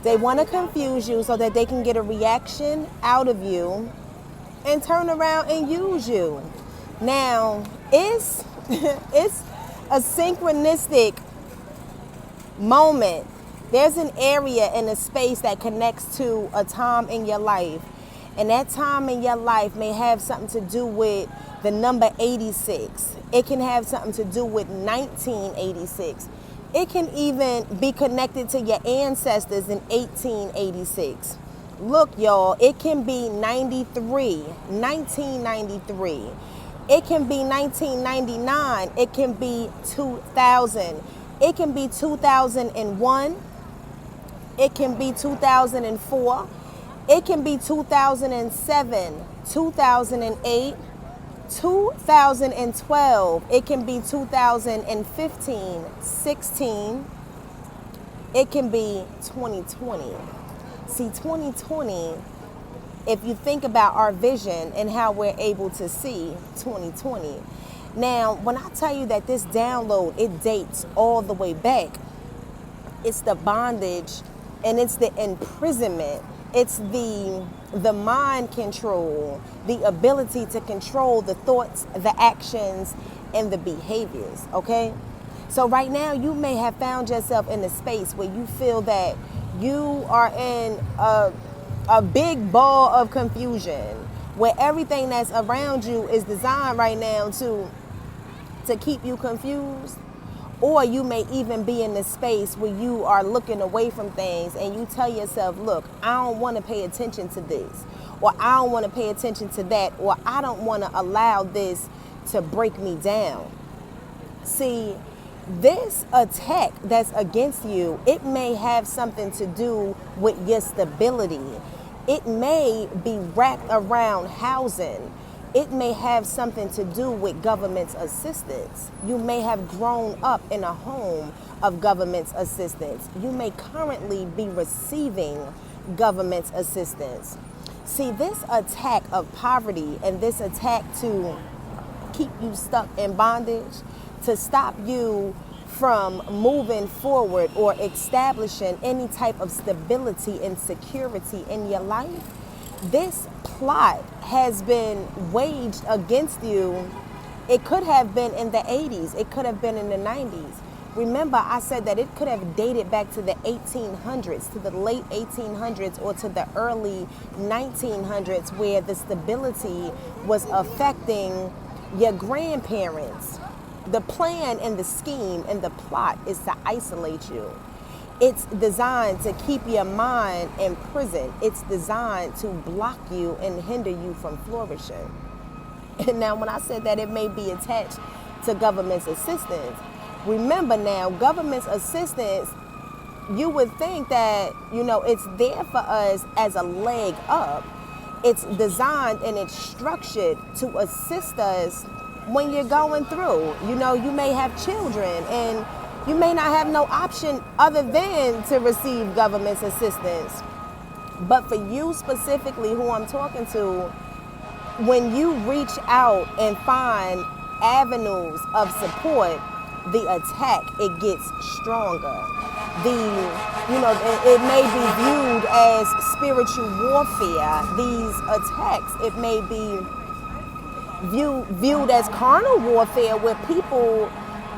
They want to confuse you so that they can get a reaction out of you and turn around and use you. Now, it's it's a synchronistic moment. There's an area in a space that connects to a time in your life. And that time in your life may have something to do with the number 86. It can have something to do with 1986. It can even be connected to your ancestors in 1886. Look, y'all, it can be 1993. It can be 1999. It can be 2000. It can be 2001. It can be 2004. It can be 2007, 2008, 2012. It can be 2015, 16. It can be 2020. See, 2020, if you think about our vision and how we're able to see 2020. Now, when I tell you that this download, it dates all the way back, it's the bondage and it's the imprisonment. It's the mind control, the ability to control the thoughts, the actions, and the behaviors, okay? So right now, you may have found yourself in a space where you feel that you are in a big ball of confusion, where everything that's around you is designed right now to keep you confused. Or you may even be in this space where you are looking away from things and you tell yourself, look, I don't want to pay attention to this, or I don't want to pay attention to that, or I don't want to allow this to break me down. See, this attack that's against you, it may have something to do with your stability. It may be wrapped around housing. It may have something to do with government's assistance. You may have grown up in a home of government's assistance. You may currently be receiving government's assistance. See, this attack of poverty and this attack to keep you stuck in bondage, to stop you from moving forward or establishing any type of stability and security in your life, this plot has been waged against you. It could have been in the 80s. It could have been in the 90s. Remember, I said that it could have dated back to the 1800s, to the late 1800s, or to the early 1900s, where the stability was affecting your grandparents. The plan and the scheme and the plot is to isolate you. It's designed to keep your mind in prison. It's designed to block you and hinder you from flourishing. And now, when I said that it may be attached to government's assistance, remember now, government's assistance, you would think that, it's there for us as a leg up. It's designed and it's structured to assist us when you're going through. You may have children and you may not have no option other than to receive government's assistance. But for you specifically, who I'm talking to, when you reach out and find avenues of support, the attack, it gets stronger. It may be viewed as spiritual warfare. These attacks, it may be viewed as carnal warfare, where people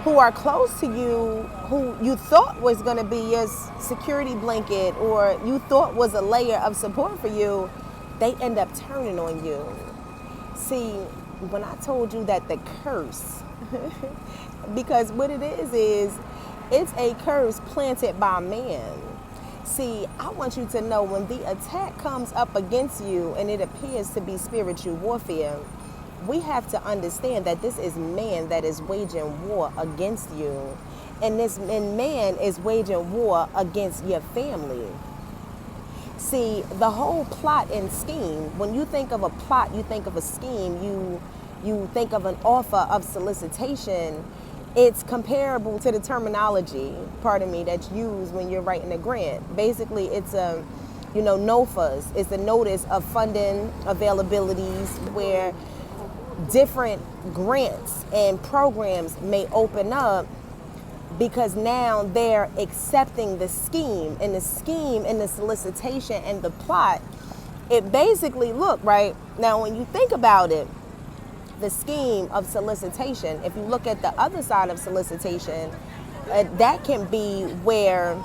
who are close to you, who you thought was going to be your security blanket or you thought was a layer of support for you, they end up turning on you. See, when I told you that the curse, because what it is it's a curse planted by man. See, I want you to know, when the attack comes up against you and it appears to be spiritual warfare, we have to understand that this is man that is waging war against you. And man is waging war against your family. See, the whole plot and scheme, when you think of a plot, you think of a scheme, you think of an offer of solicitation, it's comparable to the terminology, that's used when you're writing a grant. Basically, it's a, NOFAs. It's a notice of funding availabilities, where different grants and programs may open up because now they're accepting the scheme, and the solicitation and the plot. It basically, look, right now when you think about it, the scheme of solicitation, if you look at the other side of solicitation, that can be where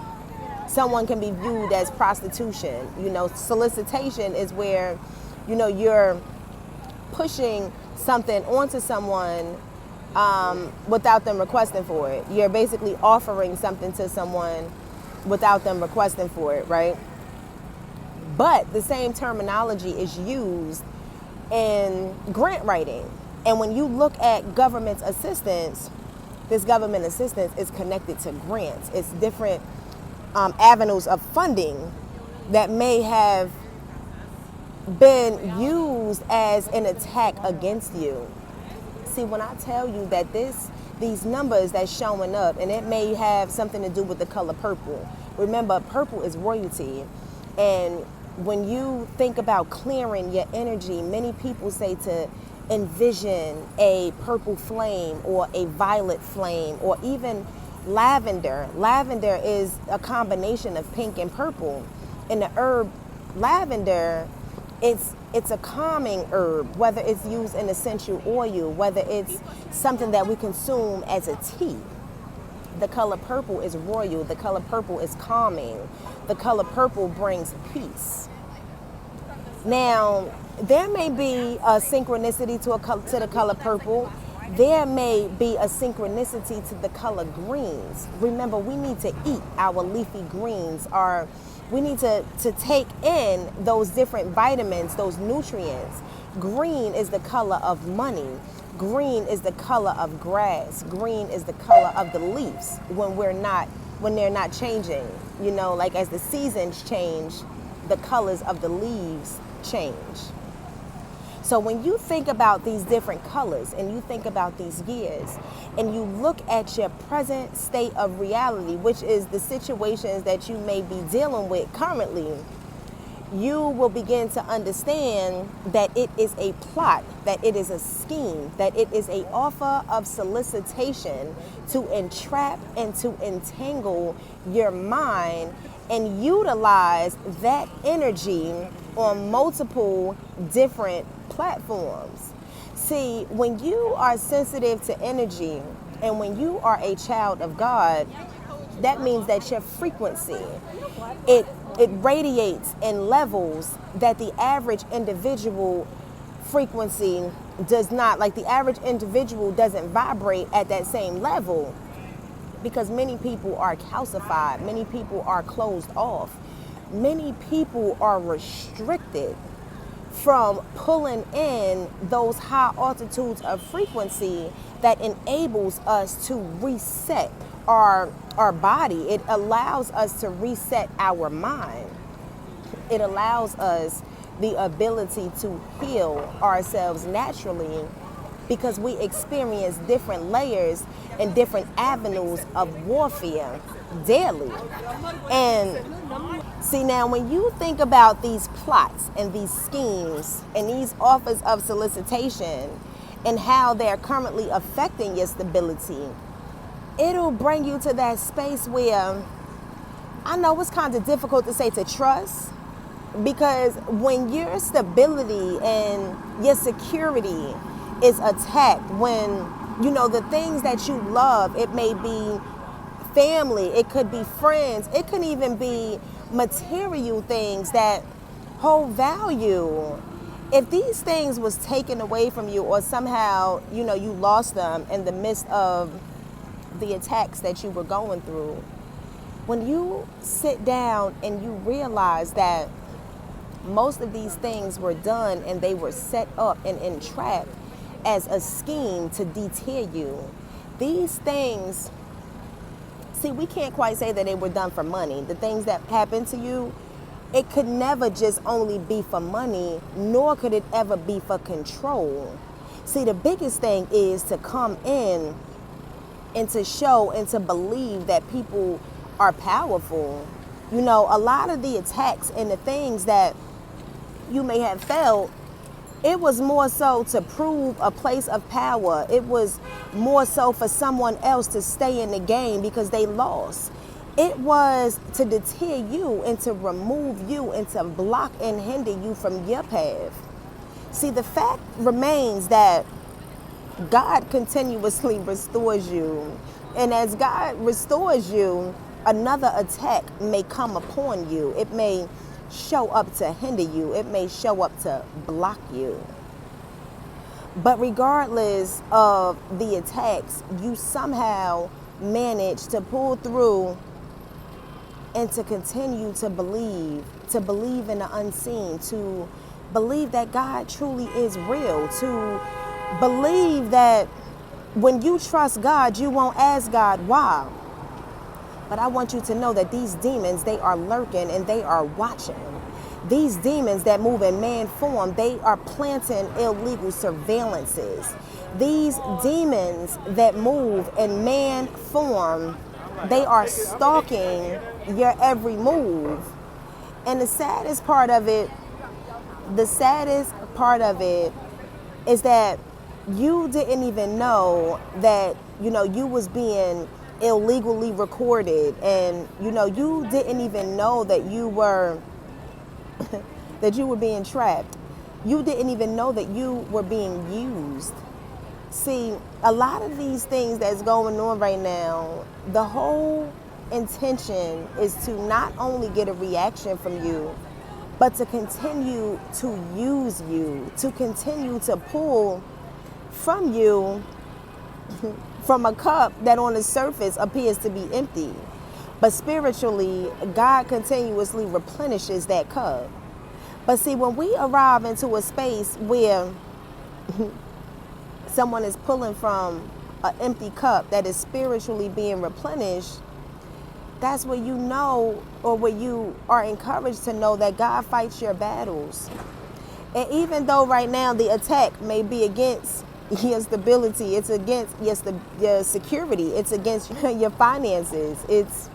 someone can be viewed as prostitution. Solicitation is where, you're pushing something onto someone without them requesting for it. You're basically offering something to someone without them requesting for it, right? But the same terminology is used in grant writing. And when you look at government assistance, this government assistance is connected to grants. It's different avenues of funding that may have been used as an attack against you. See, when I tell you that these numbers that's showing up, and it may have something to do with the color purple. Remember, purple is royalty. And when you think about clearing your energy, many people say to envision a purple flame or a violet flame or even lavender. Lavender is a combination of pink and purple. And the herb lavender, it's a calming herb, whether it's used in essential oil, whether it's something that we consume as a tea. The color purple is royal. The color purple is calming. The color purple brings peace. Now, there may be a synchronicity to the color purple. There may be a synchronicity to the color greens. Remember, we need to eat our leafy greens. We need to take in those different vitamins, those nutrients. Green is the color of money. Green is the color of grass. Green is the color of the leaves when they're not changing. Like as the seasons change, the colors of the leaves change. So when you think about these different colors and you think about these years and you look at your present state of reality, which is the situations that you may be dealing with currently, you will begin to understand that it is a plot, that it is a scheme, that it is an offer of solicitation to entrap and to entangle your mind and utilize that energy on multiple different platforms. See, when you are sensitive to energy and when you are a child of God, that means that your frequency, it radiates in levels that the average individual frequency does not. Like the average individual doesn't vibrate at that same level because many people are calcified, many people are closed off, many people are restricted from pulling in those high altitudes of frequency that enables us to reset our body. It allows us to reset our mind. It allows us the ability to heal ourselves naturally because we experience different layers and different avenues of warfare daily. And see, now when you think about these plots and these schemes and these offers of solicitation and how they're currently affecting your stability, it'll bring you to that space where I know it's kind of difficult to say to trust, because when your stability and your security is attacked, when the things that you love, it may be family, it could be friends, it could even be material things that hold value. If these things was taken away from you or somehow you lost them in the midst of the attacks that you were going through, when you sit down and you realize that most of these things were done and they were set up and entrapped as a scheme to deter you, these things, see, we can't quite say that they were done for money. The things that happened to you, it could never just only be for money, nor could it ever be for control. See, the biggest thing is to come in and to show and to believe that people are powerful. A lot of the attacks and the things that you may have felt, It was more so to prove a place of power. It was more so for someone else to stay in the game because they lost. It was to deter you and to remove you and to block and hinder you from your path. See, the fact remains that God continuously restores you. And as God restores you, another attack may come upon you. It may show up to hinder you. It may show up to block you. But regardless of the attacks, you somehow manage to pull through and to continue to believe in the unseen, to believe that God truly is real, to believe that when you trust God, you won't ask God why. But I want you to know that these demons, they are lurking and they are watching. These demons that move in man form, they are planting illegal surveillances. These demons that move in man form, they are stalking your every move. And the saddest part of it is that you didn't even know that, you was being illegally recorded, and you didn't even know that you were being trapped. You didn't even know that you were being used. See, a lot of these things that's going on right now, the whole intention is to not only get a reaction from you, but to continue to use you, to continue to pull from you from a cup that on the surface appears to be empty. But spiritually, God continuously replenishes that cup. But see, when we arrive into a space where someone is pulling from an empty cup that is spiritually being replenished, that's where you know, or where you are encouraged to know that God fights your battles. And even though right now the attack may be against your stability, it's against your security, it's against your finances. It's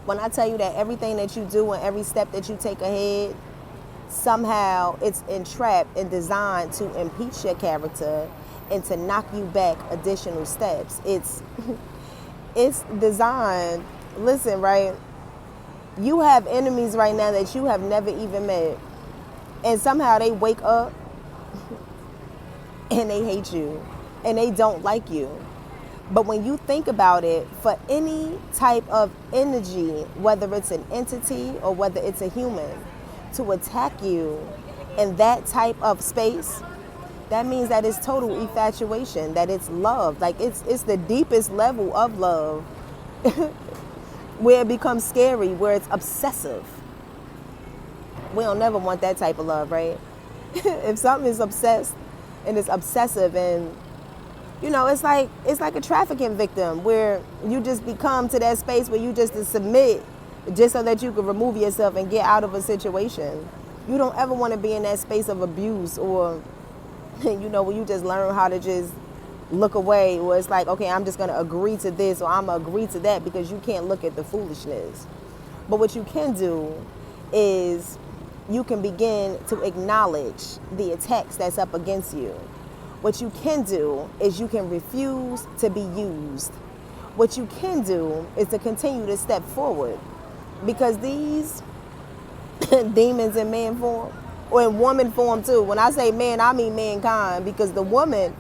when I tell you that everything that you do and every step that you take ahead, somehow it's entrapped and designed to impeach your character and to knock you back additional steps. It's designed. Listen, right? You have enemies right now that you have never even met, and somehow they wake up and they hate you and they don't like you. But when you think about it, for any type of energy, whether it's an entity or whether it's a human, to attack you in that type of space, that means that it's total infatuation, that it's love. Like it's the deepest level of love where it becomes scary, where it's obsessive. We don't never want that type of love, right? If something is obsessed and it's obsessive, and it's like a trafficking victim where you just become to that space where you just submit just so that you can remove yourself and get out of a situation. You don't ever want to be in that space of abuse, or where you just learn how to just look away, or it's like, okay, I'm just going to agree to this, or I'm going to agree to that, because you can't look at the foolishness. But what you can do is you can begin to acknowledge the attacks that's up against you. What you can do is you can refuse to be used. What you can do is to continue to step forward, because these demons in man form, or in woman form too. When I say man, I mean mankind, because the woman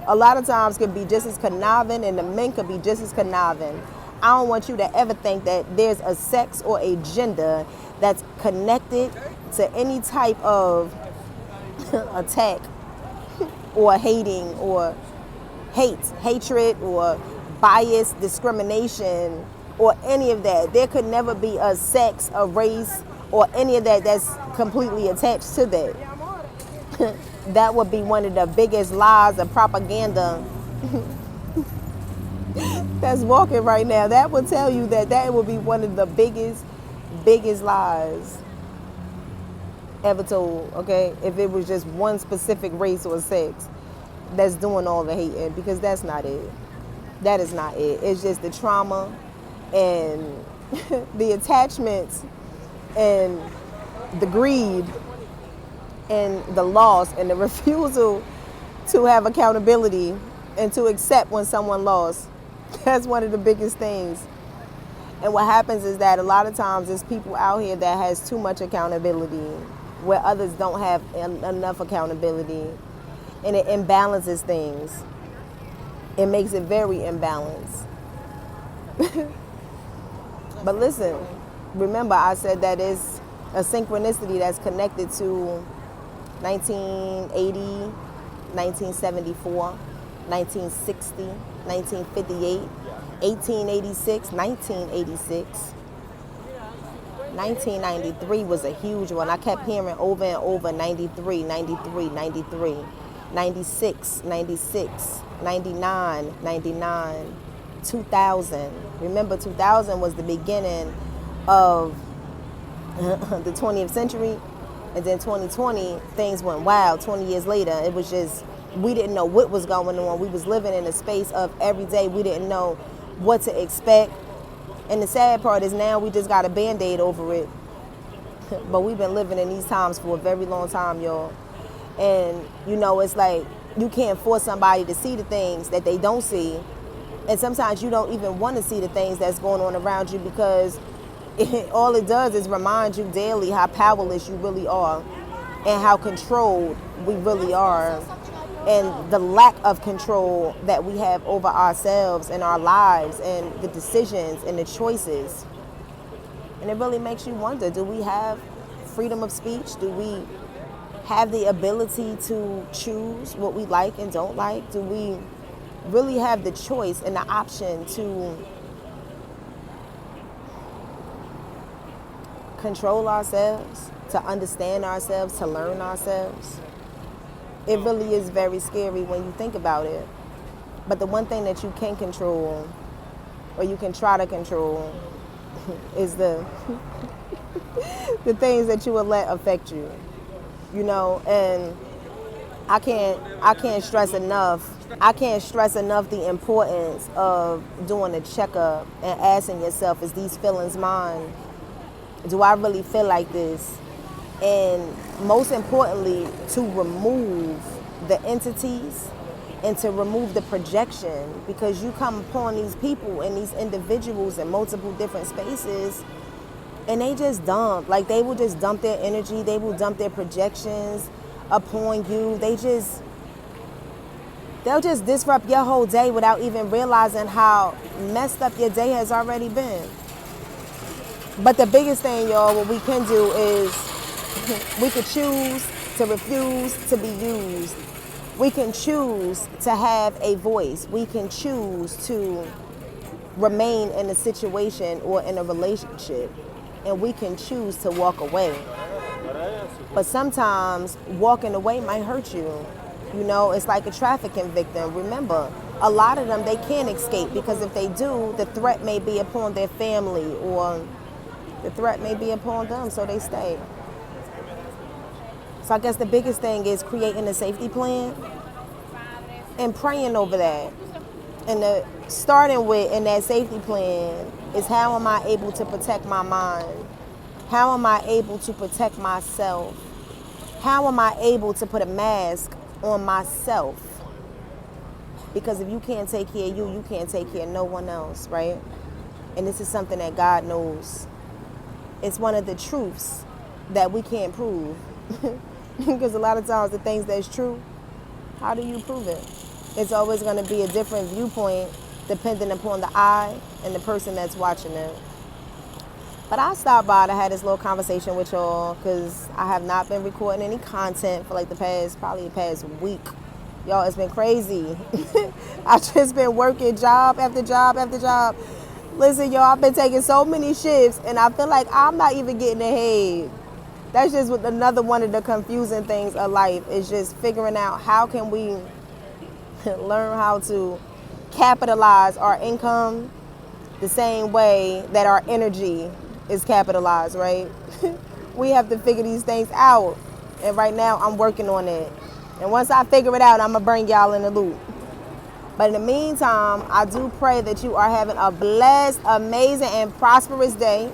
a lot of times can be just as conniving, and the men could be just as conniving. I don't want you to ever think that there's a sex or a gender that's connected to any type of attack or hating or hatred or bias, discrimination, or any of that. There could never be a sex, a race, or any of that that's completely attached to that. That would be one of the biggest lies of propaganda that's walking right now. That would tell you that would be one of the biggest lies ever told, okay? If it was just one specific race or sex that's doing all the hating, because that's not it. That is not it. It's just the trauma and the attachments and the greed and the loss and the refusal to have accountability and to accept when someone lost. That's one of the biggest things. And what happens is that a lot of times there's people out here that has too much accountability where others don't have enough accountability, and it imbalances things. It makes it very imbalanced. But listen, remember I said that it's a synchronicity that's connected to 1980, 1974, 1960, 1958, 1886, 1986. 1993 was a huge one. I kept hearing over and over 93, 93, 93, 96, 96, 99, 99, 2000. Remember 2000 was the beginning of the 20th century, and then 2020 things went wild. 20 years later it was just, we didn't know what was going on. We was living in a space of every day we didn't know what to expect. And the sad part is now we just got a Band-Aid over it. But we've been living in these times for a very long time, y'all. And, you know, it's like you can't force somebody to see the things that they don't see. And sometimes you don't even want to see the things that's going on around you, because all it does is remind you daily how powerless you really are and how controlled we really are, and the lack of control that we have over ourselves and our lives and the decisions and the choices. And it really makes you wonder, do we have freedom of speech? Do we have the ability to choose what we like and don't like? Do we really have the choice and the option to control ourselves, to understand ourselves, to learn ourselves? It really is very scary when you think about it. But the one thing that you can control, or you can try to control, is the the things that you will let affect you. You know, and I can't stress enough the importance of doing a checkup and asking yourself, is these feelings mine? Do I really feel like this? And most importantly, to remove the entities and to remove the projection, because you come upon these people and these individuals in multiple different spaces, and they just dump. Like, they will just dump their energy, they will dump their projections upon you. They'll just disrupt your whole day without even realizing how messed up your day has already been. But the biggest thing, y'all, what we can do is we could choose to refuse to be used. We can choose to have a voice. We can choose to remain in a situation or in a relationship. And we can choose to walk away. But sometimes walking away might hurt you. You know, it's like a trafficking victim. Remember, a lot of them, they can't escape, because if they do, the threat may be upon their family, or the threat may be upon them, so they stay. So I guess the biggest thing is creating a safety plan and praying over that. And starting with, in that safety plan, is how am I able to protect my mind? How am I able to protect myself? How am I able to put a mask on myself? Because if you can't take care of you, you can't take care of no one else, right? And this is something that God knows. It's one of the truths that we can't prove. Because a lot of times the things that's true, how do you prove it? It's always going to be a different viewpoint depending upon the eye and the person that's watching it. But I stopped by to have this little conversation with y'all, because I have not been recording any content for like the past week. Y'all, it's been crazy. I've just been working job after job after job. Listen, y'all, I've been taking so many shifts, and I feel like I'm not even getting ahead. That's just another one of the confusing things of life, is just figuring out how can we learn how to capitalize our income the same way that our energy is capitalized, right? We have to figure these things out. And right now I'm working on it. And once I figure it out, I'm gonna bring y'all in the loop. But in the meantime, I do pray that you are having a blessed, amazing, and prosperous day.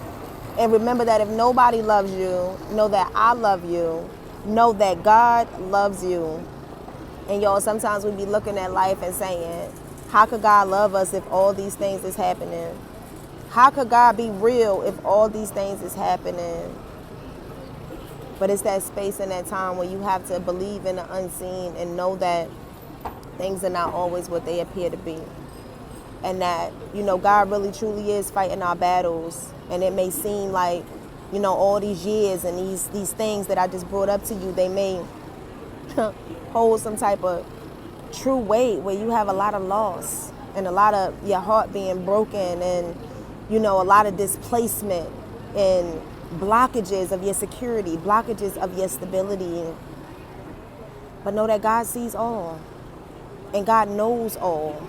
And remember that if nobody loves you, know that I love you. Know that God loves you. And y'all, sometimes we be looking at life and saying, how could God love us if all these things is happening? How could God be real if all these things is happening? But it's that space and that time where you have to believe in the unseen and know that things are not always what they appear to be. And that, God really truly is fighting our battles. And it may seem like, all these years and these things that I just brought up to you, they may hold some type of true weight where you have a lot of loss and a lot of your heart being broken and, a lot of displacement and blockages of your security, blockages of your stability. But know that God sees all, and God knows all,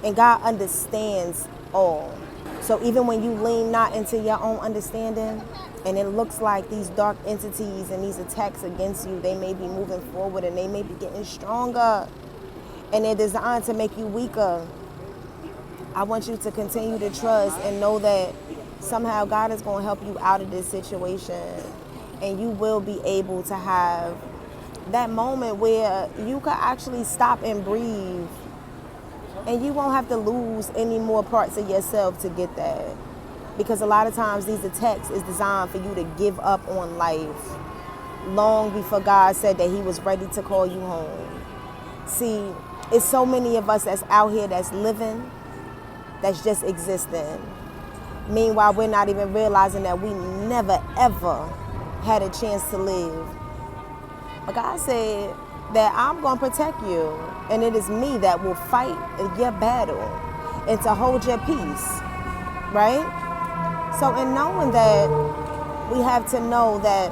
and God understands all. So even when you lean not into your own understanding, and it looks like these dark entities and these attacks against you, they may be moving forward and they may be getting stronger, and they're designed to make you weaker. I want you to continue to trust and know that somehow God is going to help you out of this situation, and you will be able to have that moment where you can actually stop and breathe, and you won't have to lose any more parts of yourself to get that. Because a lot of times these attacks is designed for you to give up on life long before God said that he was ready to call you home. See, it's so many of us that's out here that's living, that's just existing. Meanwhile, we're not even realizing that we never, ever had a chance to live. But God said that I'm going to protect you, and it is me that will fight your battle and to hold your peace, right? So in knowing that, we have to know that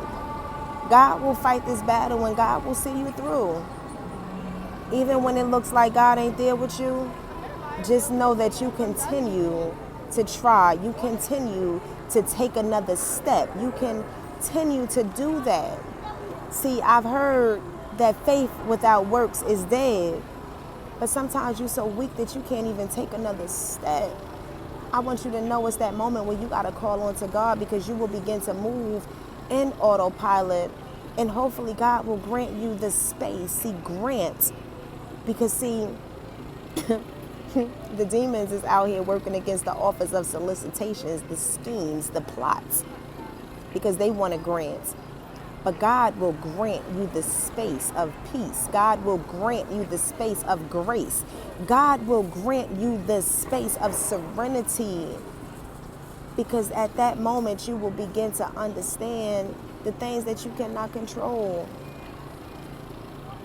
God will fight this battle and God will see you through. Even when it looks like God ain't there with you, just know that you continue to try. You continue to take another step. You continue to do that. See, I've heard that faith without works is dead. But sometimes you're so weak that you can't even take another step. I want you to know it's that moment where you got to call on to God, because you will begin to move in autopilot, and hopefully God will grant you the space. See, grant. Because see, the demons is out here working against the offers of solicitations, the schemes, the plots, because they want to grant. But God will grant you the space of peace. God will grant you the space of grace. God will grant you the space of serenity. Because at that moment, you will begin to understand the things that you cannot control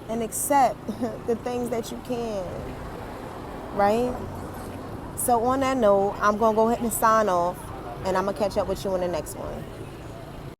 and accept the things that you can, right? So on that note, I'm going to go ahead and sign off, and I'm going to catch up with you in the next one.